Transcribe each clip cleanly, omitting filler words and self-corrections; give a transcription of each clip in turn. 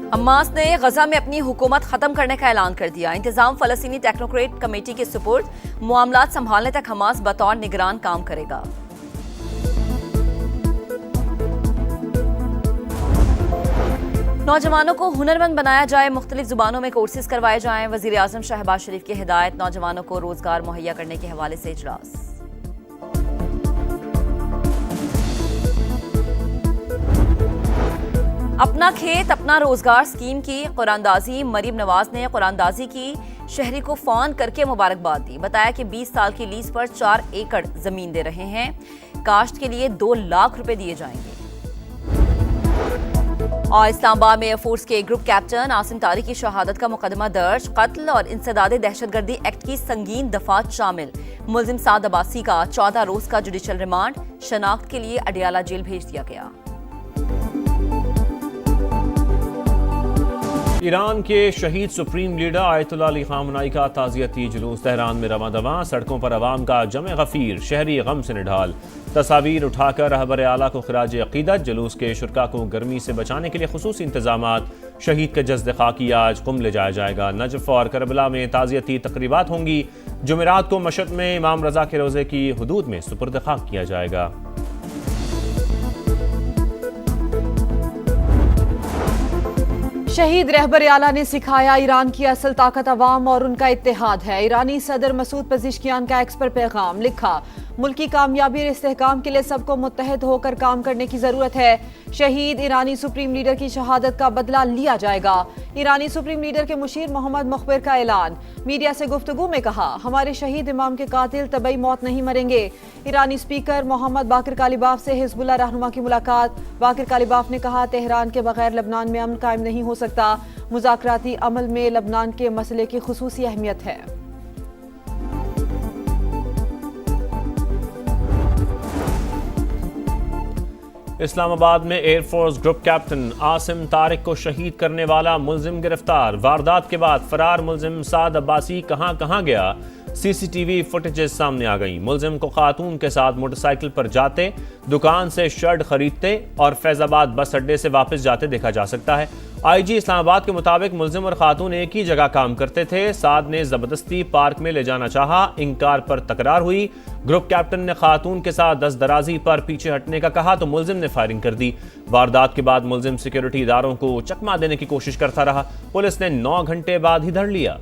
Hamas ने गजा में अपनी हुकूमत खत्म करने का ऐलान कर दिया। इंतजाम फलस्तीनी टेक्नोक्रेट कमेटी के सुपुर्द, मामलात संभालने तक हमास बतौर निगरान काम करेगा। नौजवानों को हुनरमंद बनाया जाए, मुख्तलिफ जुबानों में कोर्सेज करवाए जाएं। वजीर आजम शहबाज शरीफ की हिदायत। नौजवानों को रोजगार मुहैया करने के हवाले से इजलास। अपना खेत अपना रोजगार स्कीम की कुरानदाजी। मरीम नवाज ने कुरानदाजी की शहरी को फोन करके मुबारकबाद दी। बताया कि 20 साल की लीज पर 4 एकड़ जमीन दे रहे हैं। काश्त के लिए 2 लाख रुपए दिए जाएंगे। और इस्लामाबाद में एयरफोर्स के ग्रुप कैप्टन आसिम तारिक की शहादत का मुकदमा दर्ज। कत्ल और इंसदादे दहशतगर्दी एक्ट की संगीन दफात शामिल। मुलजिम साद अब्बासी का 14 रोज का जुडिशल रिमांड। शनाख्त के लिए अडियाला जेल भेज दिया गया। ईरान के शहीद सुप्रीम लीडर आयतुल्लाह अली खामनाई का ताज़ियती जुलूस तेहरान में रवां दवां। सड़कों पर अवाम का जमे गफीर, शहरी गम से निढाल। तस्वीर उठाकर रहबर आला को खिराज अकीदत। जुलूस के शुरका को गर्मी से बचाने के लिए खुसूसी इंतजामात। शहीद के जज्द खाकी आज कुम ले जाया जाएगा। नजफ और करबला में ताज़ियती तकरीबात होंगी। जुमेरात को मशहद में इमाम रजा के रोजे की हदूद में सुपुर्द खाक किया जाएगा। शहीद रहबर आला ने सिखाया, ईरान की असल ताकत अवाम और उनका इत्तेहाद है। ईरानी सदर मसूद पज़ेश्कियान का एक्स पर पैगाम। लिखा, मुल्की कामयाबी और इस्तेहकाम के लिए सबको मुत्तहद होकर काम करने की जरूरत है। शहीद ईरानी सुप्रीम लीडर की शहादत का बदला लिया जाएगा। ईरानी सुप्रीम लीडर के मुशीर मोहम्मद मुखबिर का ऐलान। मीडिया से गुफ्तगू में कहा, हमारे शहीद इमाम के कातिल तबई मौत नहीं मरेंगे। ईरानी स्पीकर मोहम्मद बाकिर कालिबाफ से हिजबुल्लाह रहनुमा की मुलाकात। बाकिर कालिबाफ ने कहा, तेहरान के बगैर लबनान में अमन कायम नहीं हो सकता। मुज़ाकराती अमल में लबनान के मसले की खुसूसी अहमियत है। इस्लामाबाद में air force group captain Asim Tariq को शहीद करने वाला मुलजिम गिरफ्तार। वारदात के बाद फरार मुलजिम साद अब्बासी कहां गया, सीसीटीवी फुटेजेस सामने आ गई। मुलजिम को खातून के साथ मोटरसाइकिल पर जाते, दुकान से शर्ट खरीदते और फैजाबाद बस अड्डे से वापस जाते देखा जा सकता है। आईजी इस्लामाबाद के मुताबिक मुलजिम और खातून एक ही जगह काम करते थे। साद ने जबरदस्ती पार्क में ले जाना चाहा, इंकार पर तकरार हुई। ग्रुप कैप्टन ने खातून के साथ दस्त दराजी पर पीछे हटने का कहा तो मुलजिम ने फायरिंग कर दी। वारदात के बाद मुलजिम सिक्योरिटी इदारों को चकमा देने की कोशिश करता रहा। पुलिस ने 9 घंटे बाद ही धर लिया।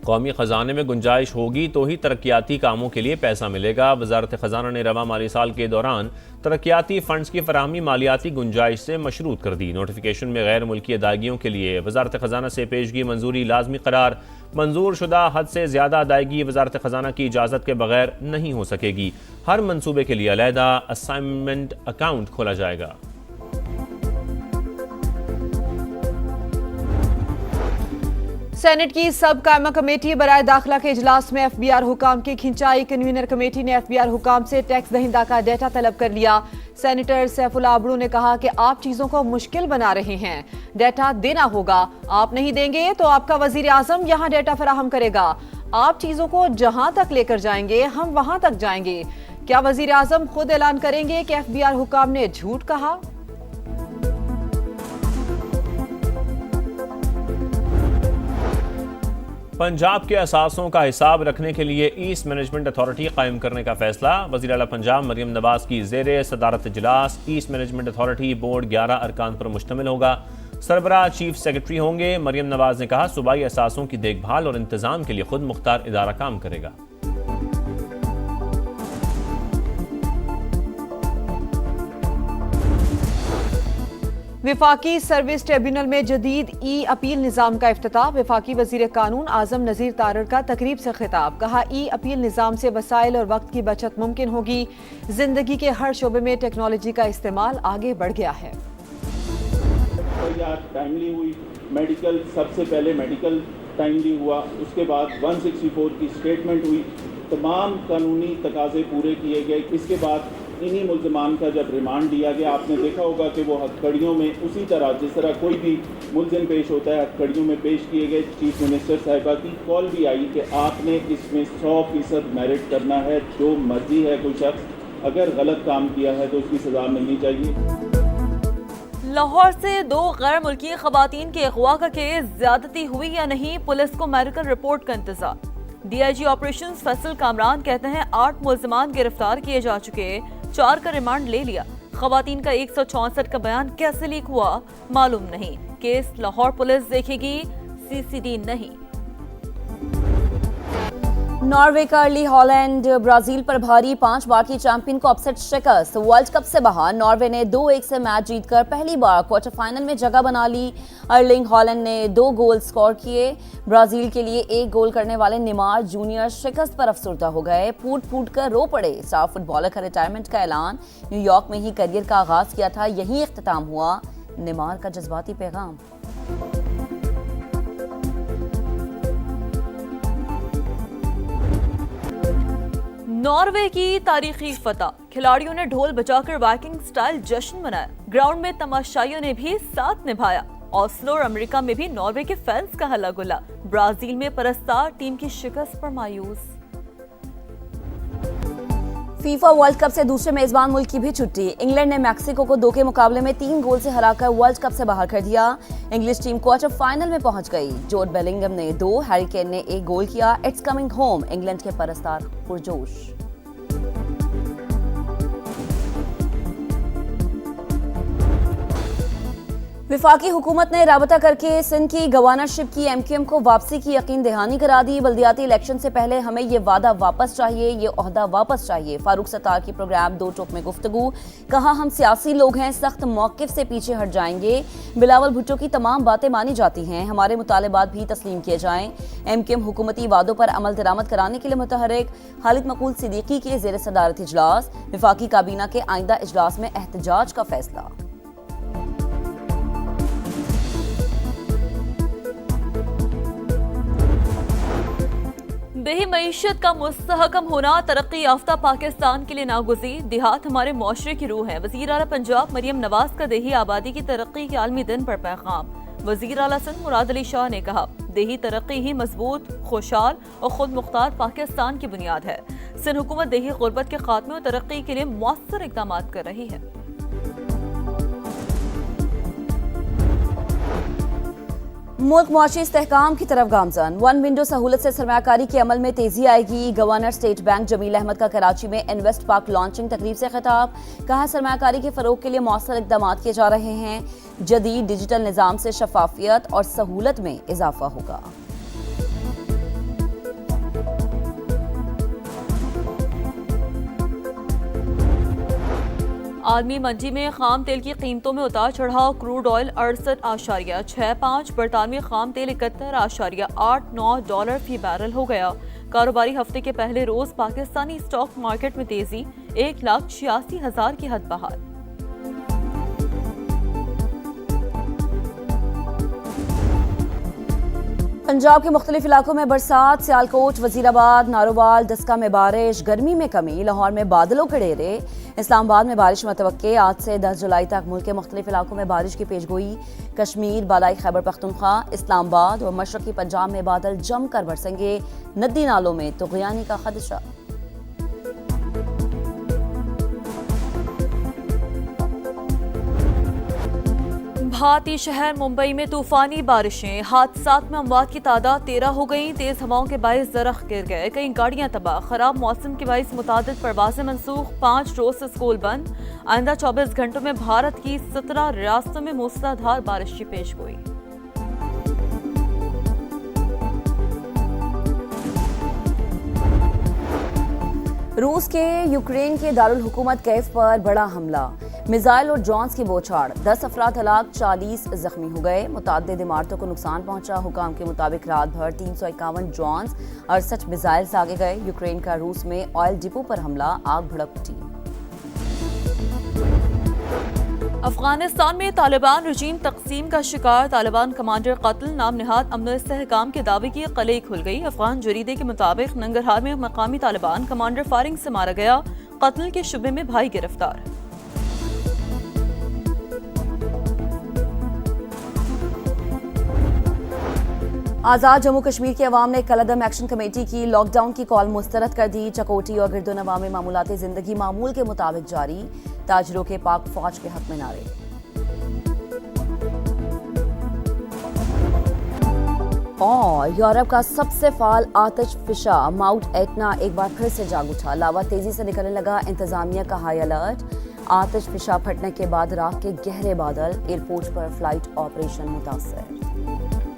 कौमी खजाने में गुंजाइश होगी तो ही तरक्याती कामों के लिए पैसा मिलेगा। वजारत खजाना ने रवां माली साल के दौरान तरक्याती फंड्स की फराहमी मालियाती गुंजाइश से मशरूत कर दी। नोटिफिकेशन में गैर मुल्की अदायगियों के लिए वजारत खजाना से पेशगी मंजूरी लाजमी करार। मंजूर शुदा हद से ज्यादा अदायगी वजारत खजाना की इजाज़त के बगैर नहीं हो सकेगी। हर मनसूबे के लिए अलहदा असाइनमेंट अकाउंट खोला जाएगा। सेनेट की सब कायमा कमेटी बराए दाखिला के इजलास में एफबीआर हुकाम की खिंचाई। कन्वीनर कमेटी ने एफबीआर हुकाम से टैक्स दहिंदा का डेटा तलब कर लिया। सेनेटर सैफुल्लाह अबड़ू ने कहा कि आप चीजों को मुश्किल बना रहे हैं, डेटा देना होगा। आप नहीं देंगे तो आपका वजीर आजम यहाँ डेटा फराहम करेगा। आप चीजों को जहां तक लेकर जाएंगे हम वहां तक जाएंगे। क्या वजीर आजम खुद ऐलान करेंगे कि एफबीआर हुकाम ने झूठ कहा? पंजाब के असासों का हिसाब रखने के लिए ईस्ट मैनेजमेंट अथॉरिटी कायम करने का फैसला। वज़ीर आला पंजाब मरियम नवाज की ज़ेरे सदारत इजलास। ईस्ट मैनेजमेंट अथॉरिटी बोर्ड 11 अरकान पर मुश्तमिल होगा। सरबराह चीफ सेक्रेटरी होंगे। मरियम नवाज ने कहा, सूबाई असासों की देखभाल और इंतजाम के लिए खुद मुख्तार इदारा काम करेगा। विफाकी सर्विस ट्रिब्यूनल में जदीद ई अपील निज़ाम का इफ्तिताह। विफाकी वजीर कानून आजम नज़ीर तारड़ का तकरीब से खिताब। कहा, ई अपील निज़ाम से वसाइल और वक्त की बचत मुमकिन होगी। जिंदगी के हर शोबे में टेक्नोलॉजी का इस्तेमाल आगे बढ़ गया है। टाइमली हुई मेडिकल, सबसे पहले मेडिकल टाइमली हुआ, उसके बाद 164 की स्टेटमेंट हुई, तमाम कानूनी तकाजे पूरे किए गए। इसके बाद इन्हीं मुल्ज़मान का जब रिमांड दिया गया, आपने देखा होगा कि वो हथकड़ियों में उसी तरह जिस तरह कोई भी मुल्ज़िम पेश होता है हथकड़ियों में पेश किए गए। चीफ मिनिस्टर साहिबा की कॉल भी आई कि आपने इसमें 100% मेरिट करना है, जो मर्जी है कोई शख्स अगर गलत काम किया है तो उसकी सज़ा मिलनी चाहिए। लाहौर से 2 गैर मुल्की खवातीन के अगवा का केस, ज्यादती हुई या नहीं, पुलिस को मेडिकल रिपोर्ट का इंतजार। डीआईजी ऑपरेशंस फैसल कामरान कहते हैं 8 मुल्जिमान गिरफ्तार किए जा चुके, 4 का रिमांड ले लिया। खवातीन का 164 का बयान कैसे लीक हुआ मालूम नहीं। केस लाहौर पुलिस देखेगी, सीसीडी नहीं। नॉर्वे का अर्ली हॉलैंड ब्राजील पर भारी, 5 बार की चैंपियन को अपसेट शिकस्त। वर्ल्ड कप से बाहर नॉर्वे ने 2-1 से मैच जीतकर पहली बार क्वार्टर फाइनल में जगह बना ली। अर्लिंग हॉलैंड ने 2 गोल स्कोर किए। ब्राजील के लिए 1 गोल करने वाले नेमार जूनियर शिकस्त पर अफसरदा हो गए, फूट फूट कर रो पड़े। स्टार फुटबॉलर का रिटायरमेंट का ऐलान, न्यूयॉर्क में ही करियर का आगाज किया था, यही इख्तिताम हुआ। नेमार का जज्बाती पैगाम। नॉर्वे की तारीखी फतह, खिलाड़ियों ने ढोल बजाकर वाइकिंग स्टाइल जश्न मनाया। ग्राउंड में तमाशाइयों ने भी साथ निभाया। ऑस्लो और अमेरिका में भी नॉर्वे के फैंस का हल्ला गुल्ला। ब्राजील में परस्तार टीम की शिकस्त पर मायूस। फीफा वर्ल्ड कप से दूसरे मेजबान मुल्क की भी छुट्टी। इंग्लैंड ने मैक्सिको को 2 के मुकाबले में 3 गोल से हराकर वर्ल्ड कप से बाहर कर दिया। इंग्लिश टीम क्वार्टर फाइनल में पहुंच गई। जोड बेलिंगम ने 2, हैरी केन ने 1 गोल किया। इट्स कमिंग होम, इंग्लैंड के परस्तार पुरजोश। विफाकी हुकूमत ने राबता करके सिंध की गवर्नरशिप की एमक्यूएम को वापसी की यकीन दहानी करा दी। बल्दियाती इलेक्शन से पहले हमें ये वादा वापस चाहिए, ये ओहदा वापस चाहिए। फारूक सत्तार की प्रोग्राम 2 टोक में गुफ्तगू, कहा हम सियासी लोग हैं, सख्त मौकिफ से पीछे हट जाएंगे। बिलावल भुट्टो की तमाम बातें मानी जाती हैं, हमारे मुतालिबात भी तस्लीम किए जाएं। एमक्यूएम हुकूमती वादों पर अमल दरामद कराने के लिए मुतहरिक। खालिद मकूल सिद्दीकी के ज़ेर सदारत इजलास। विफाकी काबीना के आइंदा इजलास में एहतजाज का फैसला। देही मईशत का मुस्तहकम होना तरक्की याफ्ता पाकिस्तान के लिए नागुज़ीर। देहात हमारे मुआशरे की रूह है। वज़ीर आला पंजाब मरियम नवाज का देही आबादी की तरक्की के आलमी दिन पर पैगाम। वज़ीर आला सिंध मुराद अली शाह ने कहा, देही तरक्की ही मजबूत, खुशहाल और खुद मुख्तार पाकिस्तान की बुनियाद है। सिंध हुकूमत देही गुर्बत के खात्मे और तरक्की के लिए मौसर इक़दाम कर रही है। मुल्क मुआशी इस्तेहकाम की तरफ गामजन। 1 विंडो सहूलत से सरमायाकारी के अमल में तेजी आएगी। Governor State Bank Jameel Ahmed का कराची में इन्वेस्ट पार्क लॉन्चिंग तकरीब से खिताब, कहा सरमायाकारी के फरोग के लिए मौसर इक़दाम किए जा रहे हैं। जदीद डिजिटल निज़ाम से शफाफियत और सहूलत में इजाफा होगा। आलमी मंडी में खाम तेल की कीमतों में उतार चढ़ाव। क्रूड ऑयल 68.65, बरतानवी खाम तेल 71.89 डॉलर फी बैरल हो गया। कारोबारी हफ्ते के पहले रोज पाकिस्तानी स्टॉक मार्केट में तेजी, 1,86,000 की हद बहाल। पंजाब के मुख्तलिफ इलाकों में बरसात। सियालकोट, वजीराबाद, नारोवाल, डस्का में बारिश। गर्मी में कमी, लाहौर में बादलों के डेरे। इस्लामाबाद में बारिश मतवक्के। आज से 10 जुलाई तक मुल्क के मुख्तलिफ इलाकों में बारिश की पेशगोई। कश्मीर, बालाई खैबर पख्तूनख्वा, इस्लामाबाद और मशरकी पंजाब में बादल जमकर बरसेंगे। नदी नालों में तुग़यानी का खदशा। भारतीय शहर मुंबई में तूफानी बारिशें। हादसात में अमवात की तादाद 13 हो गई। तेज हवाओं के बायस दरख्त गिर गए, कई गाड़ियां तबाह। खराब मौसम के बायस मुतादिद परवाजें मनसूख। 5 रोज से स्कूल बंद। आइंदा 24 घंटों में भारत की 17 रियासतों में मूसलाधार बारिश की पेशगोई। रूस के यूक्रेन के दारुल हुकूमत कैफ पर बड़ा हमला। मिसाइल और ड्रोन्स की बौछार। 10 अफराद हलाक, 40 जख्मी हो गए। मुताद्दिद इमारतों को नुकसान पहुंचा। हुकाम के मुताबिक रात भर 351 ड्रोन्स, 68 मिसाइल्स आगे गए। यूक्रेन का रूस में ऑयल डिपो पर हमला, आग भड़क उठी। अफगानिस्तान में तालिबान रजीम तकसीम का शिकार। तालिबान कमांडर कत्ल, नाम निहाद अमन इस्तेहकाम के दावे की कलई खुल गई। अफगान जरीदे के मुताबिक नंगरहार में मकामी तालिबान कमांडर फायरिंग से मारा गया। कत्ल के शुबे में भाई गिरफ्तार। आज़ाद जम्मू कश्मीर के अवाम ने कलअदम एक्शन कमेटी की लॉकडाउन की कॉल मुस्तरद कर दी। चकोटी और गिरदोनवा में मामूलाती जिंदगी मामूल के मुताबिक जारी। ताजरों के पाक फौज के हक में नारे। और यूरोप का सबसे फाल आतिश फिशा माउंट एटना एक बार फिर से जाग उठा। लावा तेजी से निकलने लगा, इंतजामिया का हाई अलर्ट। आतिश फिशा फटने के बाद राख के गहरे बादल, एयरपोर्ट पर फ्लाइट ऑपरेशन मुतासर।